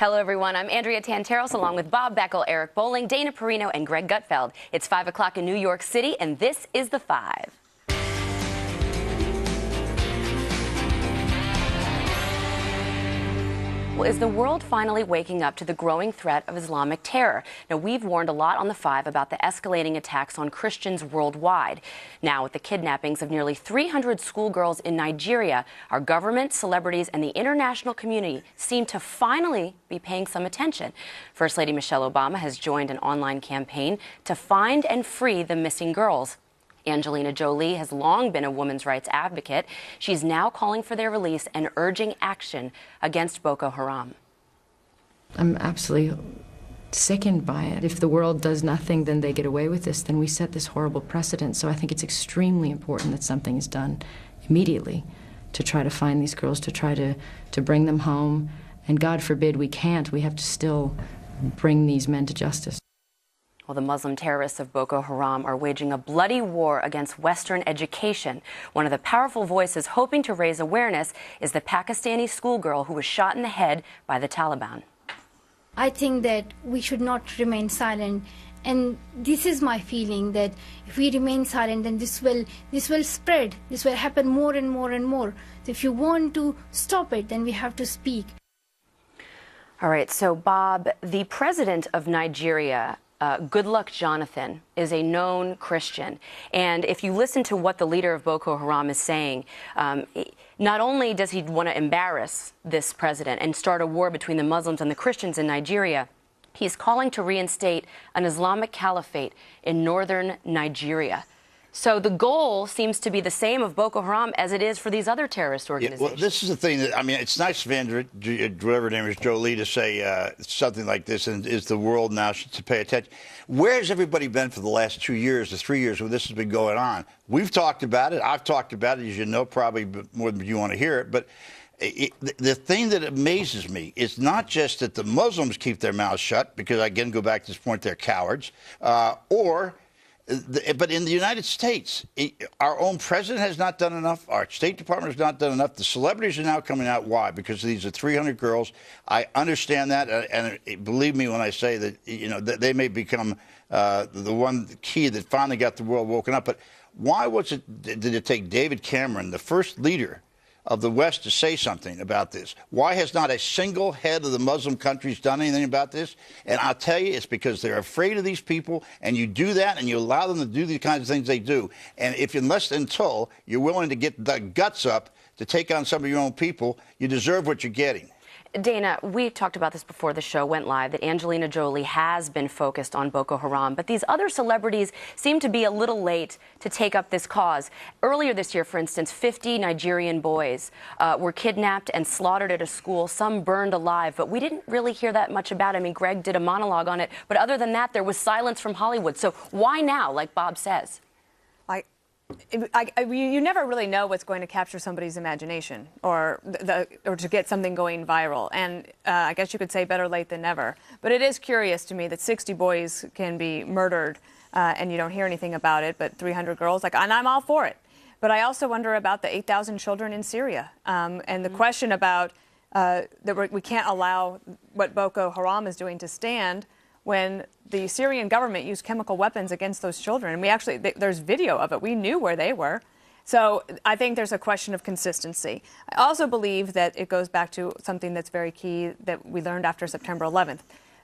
Hello, everyone. I'm Andrea Tanteros, along with Bob Beckel, Eric Bolling, Dana Perino, and Greg Gutfeld. It's 5 o'clock in New York City, and this is The Five. Well, is the world finally waking up to the growing threat of Islamic terror? Now, we've warned a lot on The Five about the escalating attacks on Christians worldwide. Now, with the kidnappings of nearly 300 schoolgirls in Nigeria, our government, celebrities, and the international community seem to finally be paying some attention. First Lady Michelle Obama has joined an online campaign to find and free the missing girls. Angelina Jolie has long been a women's rights advocate. She's now calling for their release and urging action against Boko Haram. I'm absolutely sickened by it. If the world does nothing, then they get away with this, then we set this horrible precedent. So I think it's extremely important that something is done immediately to try to find these girls, to try to bring them home. And God forbid we can't, we have to still bring these men to justice. Well, the Muslim terrorists of Boko Haram are waging a bloody war against Western education. One of the powerful voices hoping to raise awareness is the Pakistani schoolgirl who was shot in the head by the Taliban. I think that we should not remain silent. And this is my feeling, that if we remain silent, then this will spread. This will happen more and more and more. So if you want to stop it, then we have to speak. All right, so Bob, the president of Nigeria, Goodluck Jonathan, is a known Christian. And if you listen to what the leader of Boko Haram is saying, not only does he want to embarrass this president and start a war between the Muslims and the Christians in Nigeria, he's calling to reinstate an Islamic caliphate in northern Nigeria. So the goal seems to be the same of Boko Haram as it is for these other terrorist organizations. Yeah, well, this is the thing that, I mean, it's nice of whatever her name is, Jolie, to say something like this, and is the world now to pay attention. Where's everybody been for the last 2 years or 3 years when this has been going on? We've talked about it. I've talked about it, as you know, probably more than you want to hear it. But the thing that amazes me is not just that the Muslims keep their mouths shut, because, again, go back to this point, they're cowards, but in the United States, our own president has not done enough. Our State Department has not done enough. The celebrities are now coming out. Why? Because these are 300 girls. I understand that, and believe me when I say that, you know, that they may become the one key that finally got the world woken up. But why did it take David Cameron, the first leader of the West, to say something about this? Why has not a single head of the Muslim countries done anything about this? And I'll tell you, it's because they're afraid of these people, and you do that, and you allow them to do the kinds of things they do. And if until you're willing to get the guts up to take on some of your own people, you deserve what you're getting. Dana, we talked about this before the show went live, that Angelina Jolie has been focused on Boko Haram, but these other celebrities seem to be a little late to take up this cause. Earlier this year, for instance, 50 Nigerian boys were kidnapped and slaughtered at a school, some burned alive, but we didn't really hear that much about it. I mean, Greg did a monologue on it, but other than that, there was silence from Hollywood. So why now, like Bob says? You never really know what's going to capture somebody's imagination or to get something going viral. And I guess you could say better late than never. But it is curious to me that 60 boys can be murdered and you don't hear anything about it, but 300 girls, and I'm all for it. But I also wonder about the 8,000 children in Syria and the question about that we can't allow what Boko Haram is doing to stand when the Syrian government used chemical weapons against those children. And there's video of it. We knew where they were. So I think there's a question of consistency. I also believe that it goes back to something that's very key that we learned after September 11th.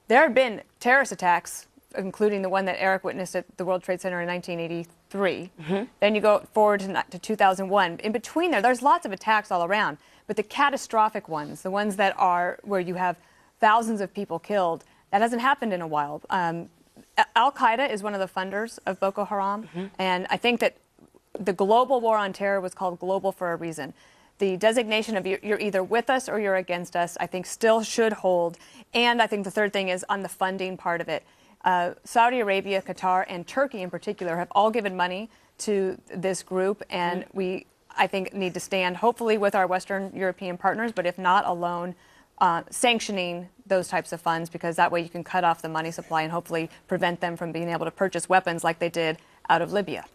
There had been terrorist attacks, including the one that Eric witnessed at the World Trade Center in 1983. Mm-hmm. Then you go forward to 2001. In between there's lots of attacks all around. But the catastrophic ones, the ones that are where you have thousands of people killed, that hasn't happened in a while. Al-Qaeda is one of the funders of Boko Haram, and I think that the global war on terror was called global for a reason. The designation of you're either with us or you're against us, I think still should hold. And I think the third thing is on the funding part of it. Saudi Arabia, Qatar, and Turkey in particular have all given money to this group, and we, I think, need to stand hopefully with our Western European partners, but if not alone, sanctioning those types of funds, because that way you can cut off the money supply and hopefully prevent them from being able to purchase weapons like they did out of Libya.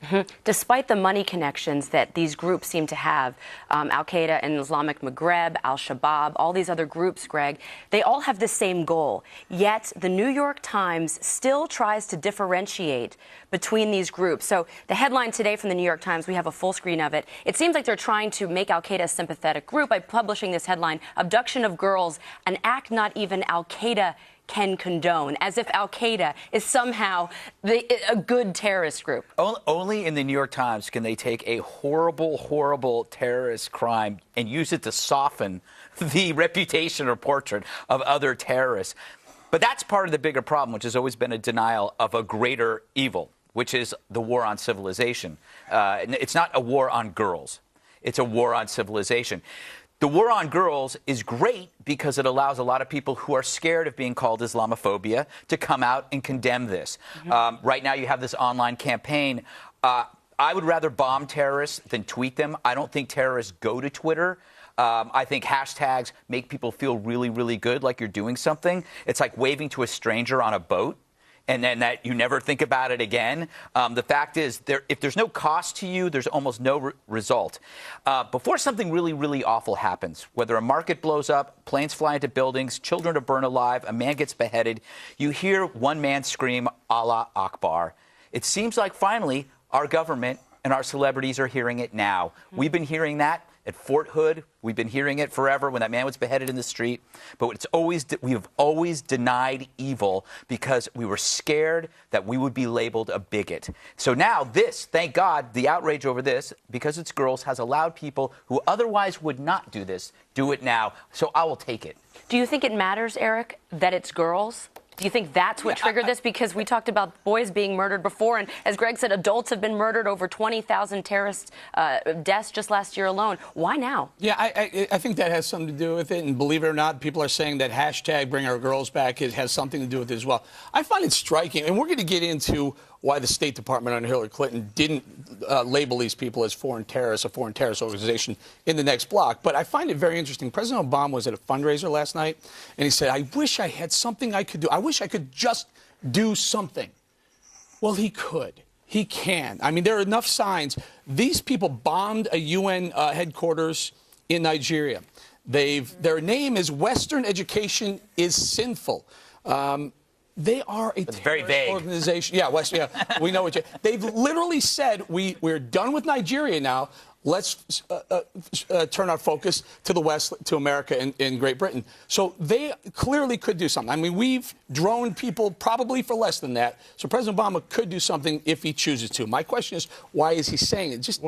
Despite the money connections that these groups seem to have, Al-Qaeda and Islamic Maghreb, Al-Shabaab, all these other groups, Greg, they all have the same goal. Yet the New York Times still tries to differentiate between these groups. So the headline today from the New York Times, we have a full screen of it. It seems like they're trying to make Al-Qaeda a sympathetic group by publishing this headline, "Abduction of Girls, an act not even Al-Qaeda can condone," as if Al-Qaeda is somehow a good terrorist group. Only in the New York Times can they take a horrible, horrible terrorist crime and use it to soften the reputation or portrait of other terrorists. But that's part of the bigger problem, which has always been a denial of a greater evil, which is the war on civilization. It's not a war on girls. It's a war on civilization. The war on girls is great because it allows a lot of people who are scared of being called Islamophobia to come out and condemn this. Right now you have this online campaign. I would rather bomb terrorists than tweet them. I don't think terrorists go to Twitter. I think hashtags make people feel really, really good, like you're doing something. It's like waving to a stranger on a boat, and then that you never think about it again. The fact is, if there's no cost to you, there's almost no result. Before something really, really awful happens, whether a market blows up, planes fly into buildings, children are burned alive, a man gets beheaded, you hear one man scream, Allah Akbar. It seems like finally our government and our celebrities are hearing it now. We've been hearing that at Fort Hood. We've been hearing it forever when that man was beheaded in the street. But we have always denied evil because we were scared that we would be labeled a bigot. So now this, thank God, the outrage over this, because it's girls, has allowed people who otherwise would not do this, do it now. So I will take it. Do you think it matters, Eric, that it's girls? Do you think that's what triggered this? Because we talked about boys being murdered before, and as Greg said, adults have been murdered, over 20,000 terrorist deaths just last year alone. Why now? Yeah, I think that has something to do with it, and believe it or not, people are saying that hashtag Bring Our Girls Back has something to do with it as well. I find it striking, and we're going to get into why the State Department under Hillary Clinton didn't label these people as foreign terrorists, a foreign terrorist organization, in the next block. But I find it very interesting. President Obama was at a fundraiser last night, and he said, I wish I had something I could do. I wish I could just do something. Well, he could. He can. I mean, there are enough signs. These people bombed a UN headquarters in Nigeria. Their name is Western Education is Sinful. They are a terrorist organization. Yeah, we know what they've literally said. We're done with Nigeria now. Let's turn our focus to the West, to America and Great Britain. So they clearly could do something. I mean, we've droned people probably for less than that. So President Obama could do something if he chooses to. My question is, why is he saying it? Just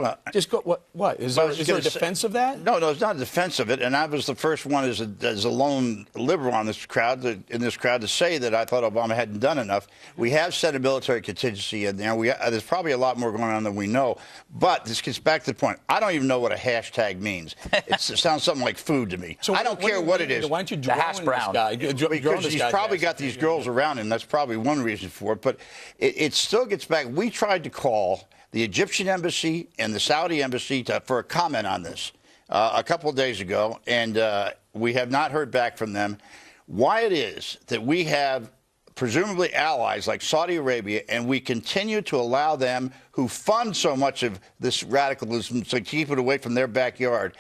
go. What is there a defense of that? No, it's not a defense of it. And I was the first one as a lone liberal in this crowd to say that I thought Obama hadn't done enough. We have sent a military contingency in there. There's probably a lot more going on than we know. But this gets back to the point. I don't even know what a hashtag means. It sounds something like food to me. So I don't care what it is. Why don't you drone this guy? Because he's probably got these girls around him. That's probably one reason for it. But it still gets back. We tried to call the Egyptian embassy and the Saudi embassy for a comment on this a couple of days ago, and we have not heard back from them. Why it is that we have presumably allies like Saudi Arabia, and we continue to allow them who fund so much of this radicalism to keep it away from their backyard.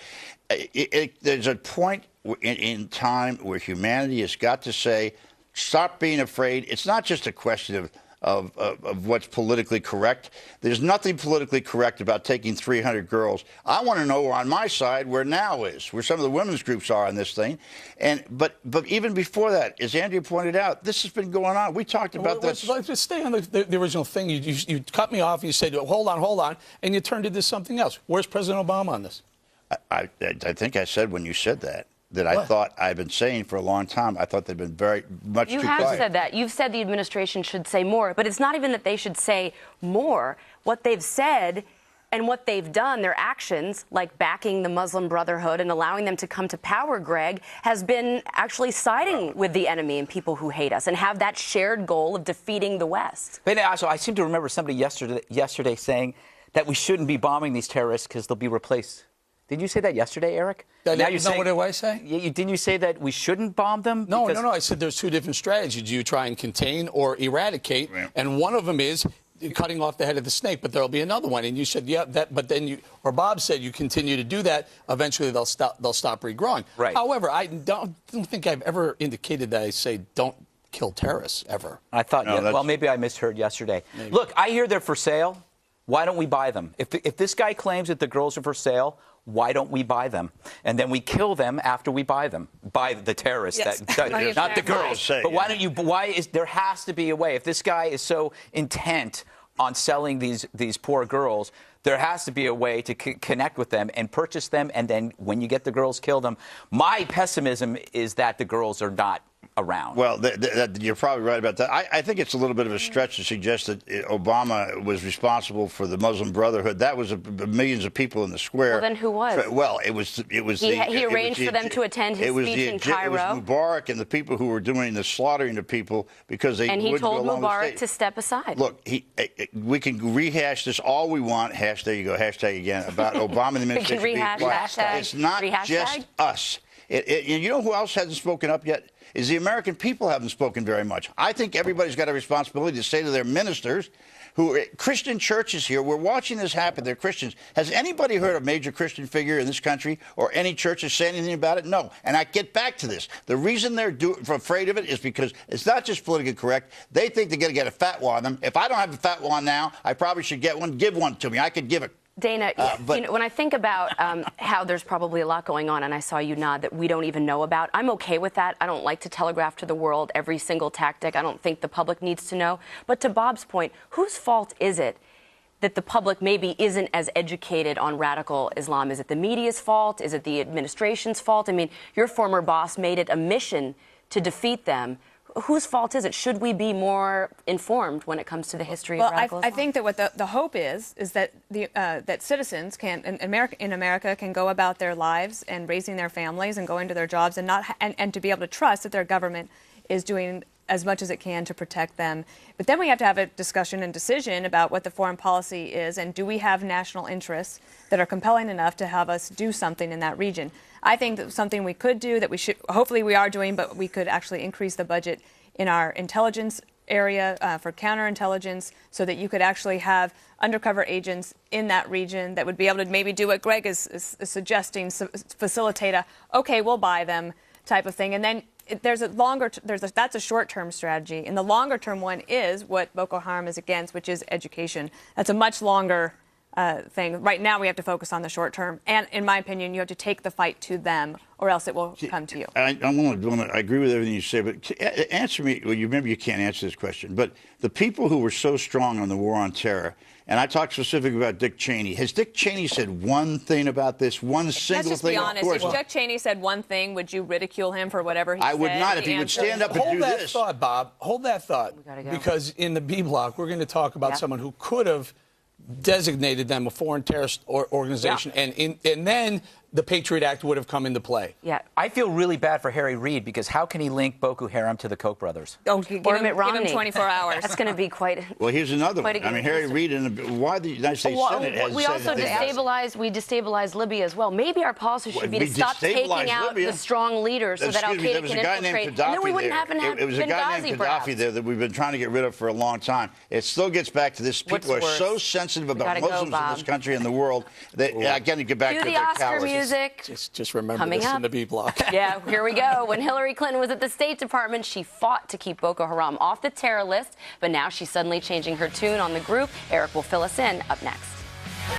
There's a point in time where humanity has got to say, stop being afraid. It's not just a question of what's politically correct. There's nothing politically correct about taking 300 girls. I want to know on my side where now is, where some of the women's groups are on this thing. But even before that, as Andrea pointed out, this has been going on. We talked about this. Let's just stay on the original thing. You cut me off and you said, hold on, and you turned it to something else. Where's President Obama on this? I think I said when you said that I thought I've been saying for a long time. I thought they've been very much too quiet. You have said that. You've said the administration should say more, but it's not even that they should say more. What they've said and what they've done, their actions, like backing the Muslim Brotherhood and allowing them to come to power, Greg, has been actually siding with the enemy and people who hate us and have that shared goal of defeating the West. But also, I seem to remember somebody yesterday saying that we shouldn't be bombing these terrorists because they'll be replaced. Did you say that yesterday, Eric? What did I say? Didn't you say that we shouldn't bomb them? No. I said there's two different strategies. You try and contain or eradicate, and one of them is cutting off the head of the snake, but there'll be another one. And you said, yeah, but then or Bob said, you continue to do that, eventually they'll stop regrowing. Right. However, I don't think I've ever indicated that I say don't kill terrorists ever. I thought, No, well, maybe I misheard yesterday. Maybe. Look, I hear they're for sale. Why don't we buy them? If this guy claims that the girls are for sale, why don't we buy them? And then we kill them after we buy them. Buy the terrorists, Yes. not the girls. Say, but yeah. there has to be a way. If this guy is so intent on selling these poor girls, there has to be a way to connect with them and purchase them. And then when you get the girls, kill them. My pessimism is that the girls are not around. Well, you're probably right about that. I think it's a little bit of a stretch to suggest that Obama was responsible for the Muslim Brotherhood. That was millions of people in the square. Well, then who was? Well, it was. He arranged for them to attend his speech in Cairo. It was Mubarak and the people who were doing the slaughtering of people because they. And he wouldn't go told along with Mubarak the to step aside. Look, we can rehash this all we want. There you go. Hashtag again about Obama and the administration. We can rehash hashtag. It's not Rehashtag? just us. You know who else hasn't spoken up yet? Is the American people haven't spoken very much. I think everybody's got a responsibility to say to their ministers, who are Christian churches here, we're watching this happen, they're Christians. Has anybody heard a major Christian figure in this country or any churches say anything about it? No. And I get back to this. The reason they're afraid of it is because it's not just politically correct. They think they're going to get a fatwa on them. If I don't have a fatwa now, I probably should get one. Give one to me. I could give it. Dana, when I think about how there's probably a lot going on, and I saw you nod, that we don't even know about, I'm okay with that. I don't like to telegraph to the world every single tactic. I don't think the public needs to know. But to Bob's point, whose fault is it that the public maybe isn't as educated on radical Islam? Is it the media's fault? Is it the administration's fault? I mean, your former boss made it a mission to defeat them. Whose fault is it? Should we be more informed when it comes to the history of radical Islam? I think that what the hope is that that citizens in America can go about their lives and raising their families and going to their jobs and to be able to trust that their government is doing as much as it can to protect them. But then we have to have a discussion and decision about what the foreign policy is, and do we have national interests that are compelling enough to have us do something in that region. I think that something we could do, that we should, hopefully we are doing, but we could actually increase the budget in our intelligence area for counterintelligence, so that you could actually have undercover agents in that region that would be able to maybe do what Greg is suggesting, facilitate okay, we'll buy them type of thing. And then that's a short-term strategy. And the longer-term one is what Boko Haram is against, which is education. That's a much longer thing. Right now, we have to focus on the short term. And in my opinion, you have to take the fight to them, or else it will come to you. I agree with everything you say, but answer me. Well, maybe you can't answer this question, but the people who were so strong on the war on terror, and I talked specifically about Dick Cheney. Has Dick Cheney said one thing about this? One single Let's just thing? be honest. If Dick Cheney said one thing, would you ridicule him for whatever he said? I would not. If he would stand up and do this. Hold that thought, Bob. Hold that thought. Because in the B block, we're going to talk about someone who could have designated them a foreign terrorist organization, and then the Patriot Act would have come into play. Yeah, I feel really bad for Harry Reid, because how can he link Boko Haram to the Koch brothers? Oh, give him 24 hours. That's going to be quite. Well, here's another one. I mean, Harry Reid, why the United States Senate has we also destabilized Libya as well. Maybe our policy should be to stop taking out the strong leaders so that Al-Qaeda can infiltrate. And then we wouldn't have it was a guy named Gaddafi there that we've been trying to get rid of for a long time. It still gets back to this. People are so sensitive about Muslims in this country and the world that, again, you get back to their cowardice. Just remember this in the B block. Yeah, here we go. When Hillary Clinton was at the State Department, she fought to keep Boko Haram off the terror list, but now she's suddenly changing her tune on the group. Eric will fill us in up next.